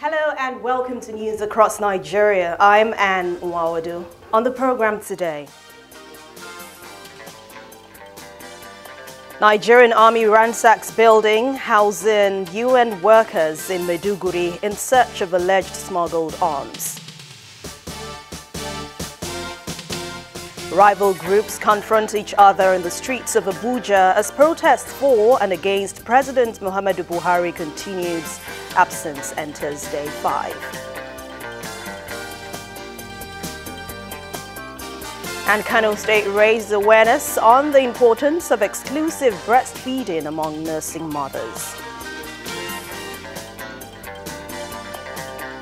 Hello and welcome to News Across Nigeria. I'm Anne Nwawadu. On the program today, Nigerian Army ransacks building housing UN workers in Maiduguri in search of alleged smuggled arms. Rival groups confront each other in the streets of Abuja as protests for and against President Muhammadu Buhari continues. Absence enters day 5. And Burano State raised awareness on the importance of exclusive breastfeeding among nursing mothers.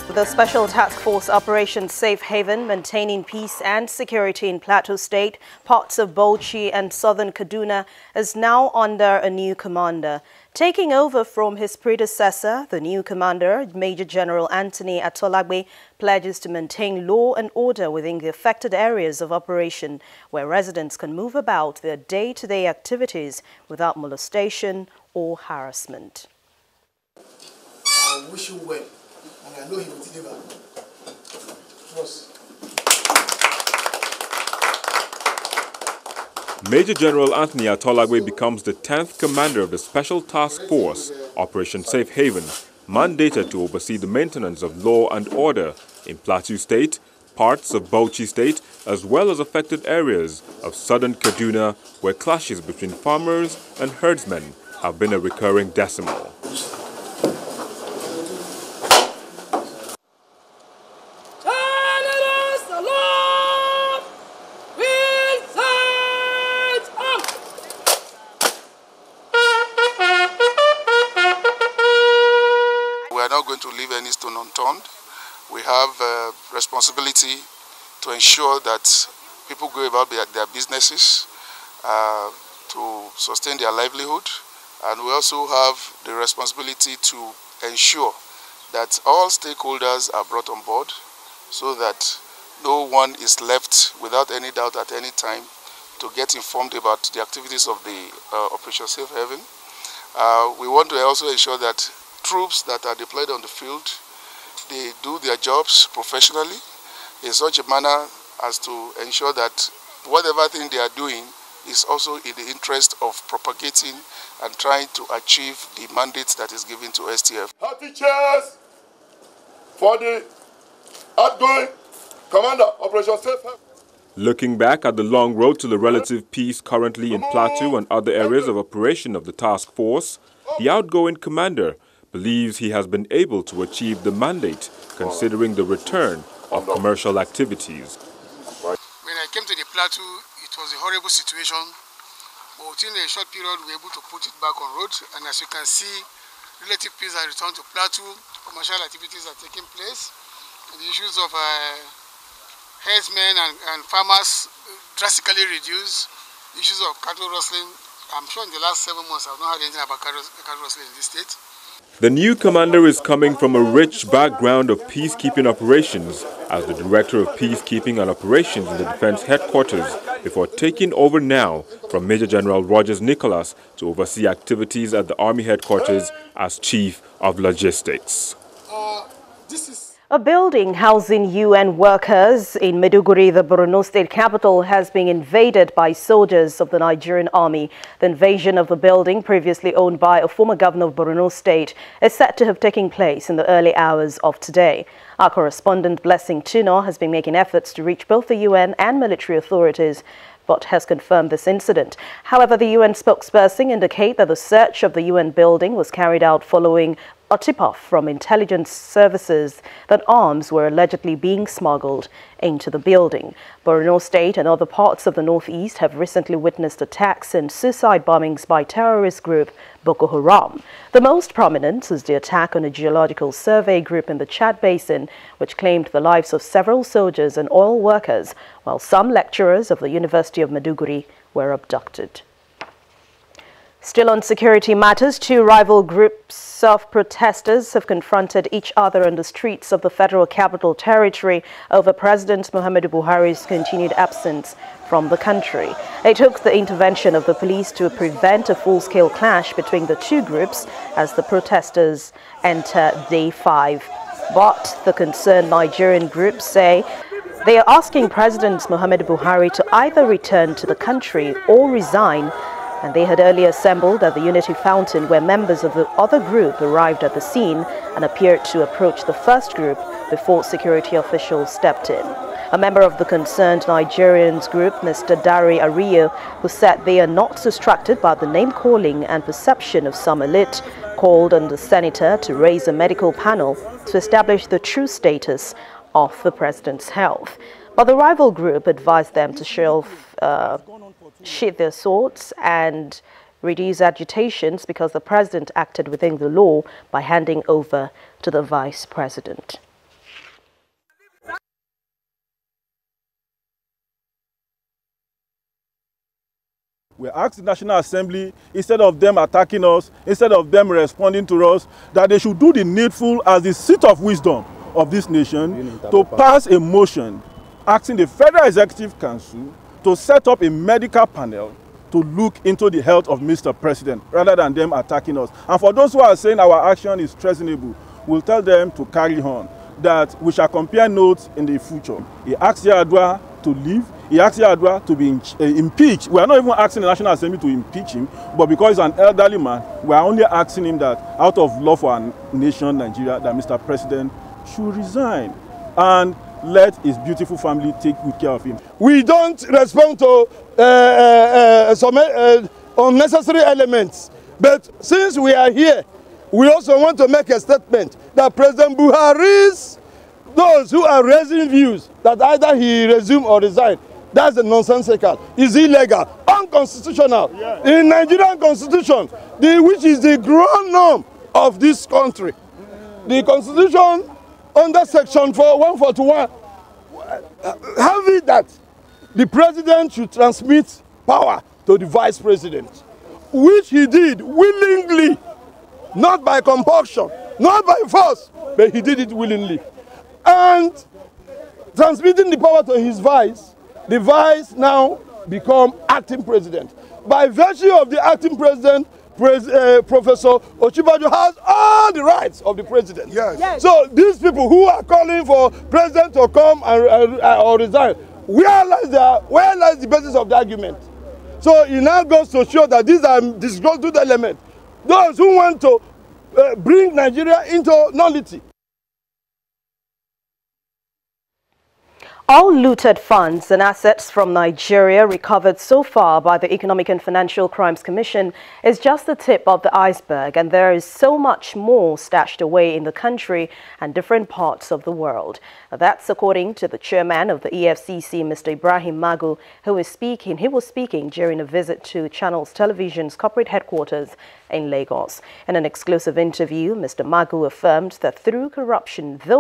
The Special Task Force Operation Safe Haven, maintaining peace and security in Plateau State, parts of Bauchi and southern Kaduna, is now under a new commander. Taking over from his predecessor, the new commander, Major General Anthony Atolagbe, pledges to maintain law and order within the affected areas of operation, where residents can move about their day-to-day activities without molestation or harassment. I wish you well. And I know he will deliver. Trust. Major General Anthony Atolagbe becomes the 10th commander of the Special Task Force, Operation Safe Haven, mandated to oversee the maintenance of law and order in Plateau State, parts of Bauchi State, as well as affected areas of southern Kaduna, where clashes between farmers and herdsmen have been a recurring decimal. We are not going to leave any stone unturned. We have a responsibility to ensure that people go about their businesses to sustain their livelihood. And we also have the responsibility to ensure that all stakeholders are brought on board so that no one is left without any doubt at any time to get informed about the activities of the Operation Safe Haven. We want to also ensure that troops that are deployed on the field, they do their jobs professionally in such a manner as to ensure that whatever thing they are doing is also in the interest of propagating and trying to achieve the mandate that is given to STF. Happy cheers for the outgoing commander, Operation Safe Haven. Looking back at the long road to the relative peace currently in Plateau and other areas of operation of the task force, the outgoing commander believes he has been able to achieve the mandate considering the return of commercial activities. When I came to the Plateau, it was a horrible situation, but within a short period we were able to put it back on road, and as you can see, relative peace has returned to Plateau, commercial activities are taking place, and the issues of herdsmen and farmers drastically reduced, the issues of cattle rustling. I'm sure in the last 7 months I've not heard anything about cattle rustling in this state. The new commander is coming from a rich background of peacekeeping operations as the Director of Peacekeeping and Operations in the Defense Headquarters before taking over now from Major General Rogers Nicholas to oversee activities at the Army Headquarters as Chief of Logistics. A building housing UN workers in Maiduguri, the Burano State capital, has been invaded by soldiers of the Nigerian Army. The invasion of the building, previously owned by a former governor of Burano State, is said to have taken place in the early hours of today. Our correspondent Blessing Tuno has been making efforts to reach both the UN and military authorities, but has confirmed this incident. However, the UN spokesperson indicates that the search of the UN building was carried out following a tip-off from intelligence services that arms were allegedly being smuggled into the building. Burano State and other parts of the northeast have recently witnessed attacks and suicide bombings by terrorist group Boko Haram. The most prominent is the attack on a geological survey group in the Chad Basin, which claimed the lives of several soldiers and oil workers, while some lecturers of the University of Maiduguri were abducted. Still on security matters, 2 rival groups of protesters have confronted each other on the streets of the Federal Capital Territory over President Muhammadu Buhari's continued absence from the country. It took the intervention of the police to prevent a full-scale clash between the 2 groups as the protesters enter day 5. But the concerned Nigerian groups say they are asking President Muhammadu Buhari to either return to the country or resign, and they had earlier assembled at the Unity Fountain where members of the other group arrived at the scene and appeared to approach the first group before security officials stepped in. A member of the concerned Nigerians group, Mr. Dari Ariyo, who said they are not distracted by the name-calling and perception of some elite, called on the senator to raise a medical panel to establish the true status of the president's health. But the rival group advised them to sheath their swords and reduce agitations because the president acted within the law by handing over to the vice president. We asked the National Assembly, instead of them attacking us, instead of them responding to us, that they should do the needful as the seat of wisdom of this nation to pass a motion asking the Federal Executive Council to set up a medical panel to look into the health of Mr. President rather than them attacking us. And for those who are saying our action is treasonable, we'll tell them to carry on, that we shall compare notes in the future. He asked Yar'Adua to leave. He asked Yar'Adua to be impeached. We are not even asking the National Assembly to impeach him, but because he's an elderly man, we are only asking him that out of love for our nation, Nigeria, that Mr. President should resign and let his beautiful family take good care of him. We don't respond to some unnecessary elements, but since we are here, we also want to make a statement that President Buhari's, those who are raising views that either he resume or resign, that's a nonsensical, is illegal, unconstitutional. Yeah. In Nigerian constitution, which is the ground norm of this country, the constitution under section 141, have it that the president should transmit power to the vice president, which he did willingly, not by compulsion, not by force, but he did it willingly. And transmitting the power to his vice, the vice now become acting president. By virtue of the acting president, Professor Ochibajo has all the rights of the president. Yes. Yes. So these people who are calling for president to come or resign, where lies the basis of the argument? So it now goes to show that these are disgruntled elements. Those who want to bring Nigeria into nullity. All looted funds and assets from Nigeria recovered so far by the Economic and Financial Crimes Commission is just the tip of the iceberg, and there is so much more stashed away in the country and different parts of the world. That's according to the chairman of the EFCC, Mr. Ibrahim Magu, who is speaking. He was speaking during a visit to Channels Television's corporate headquarters in Lagos. In an exclusive interview, Mr. Magu affirmed that though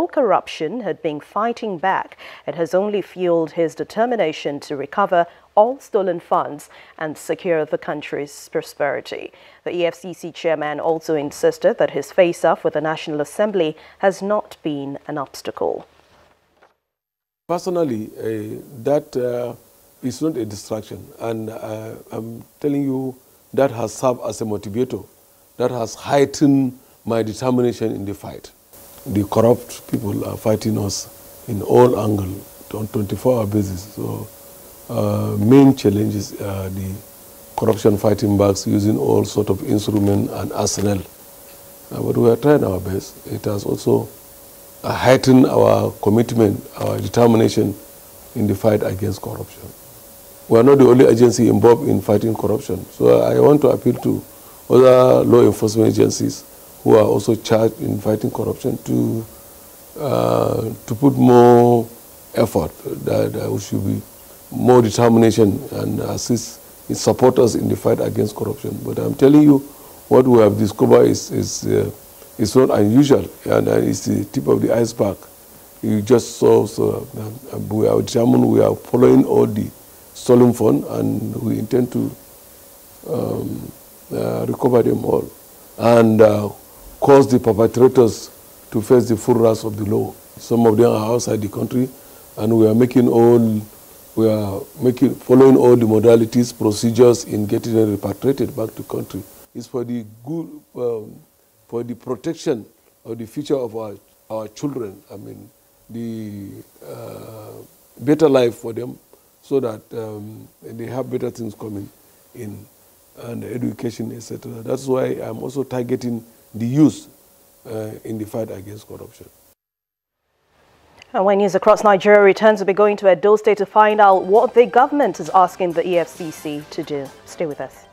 corruption had been fighting back, it has only fueled his determination to recover all stolen funds and secure the country's prosperity. The EFCC chairman also insisted that his face-off with the National Assembly has not been an obstacle. Personally, that is not a distraction, and I'm telling you that has served as a motivator, that has heightened my determination in the fight. The corrupt people are fighting us in all angles on 24-hour basis. So main challenges are the corruption fighting backs using all sort of instruments and arsenal. But we are trying our best. It has also heightened our commitment, our determination in the fight against corruption. We are not the only agency involved in fighting corruption. So I want to appeal to other law enforcement agencies who are also charged in fighting corruption to put more effort, that there should be more determination and assist and support us in the fight against corruption. But I'm telling you, what we have discovered is not unusual, and it's the tip of the iceberg. You just saw, so we are determined, we are following all the stolen funds, and we intend to recover them all and cause the perpetrators to face the full wrath of the law. Some of them are outside the country, and we are following all the modalities, procedures in getting them repatriated back to country. It's for the good, for the protection of the future of our children, I mean, the better life for them, so that they have better things coming in, and education, etc. That's why I'm also targeting the youth in the fight against corruption. And when News Across Nigeria returns, we'll be going to Edo State to find out what the government is asking the EFCC to do. Stay with us.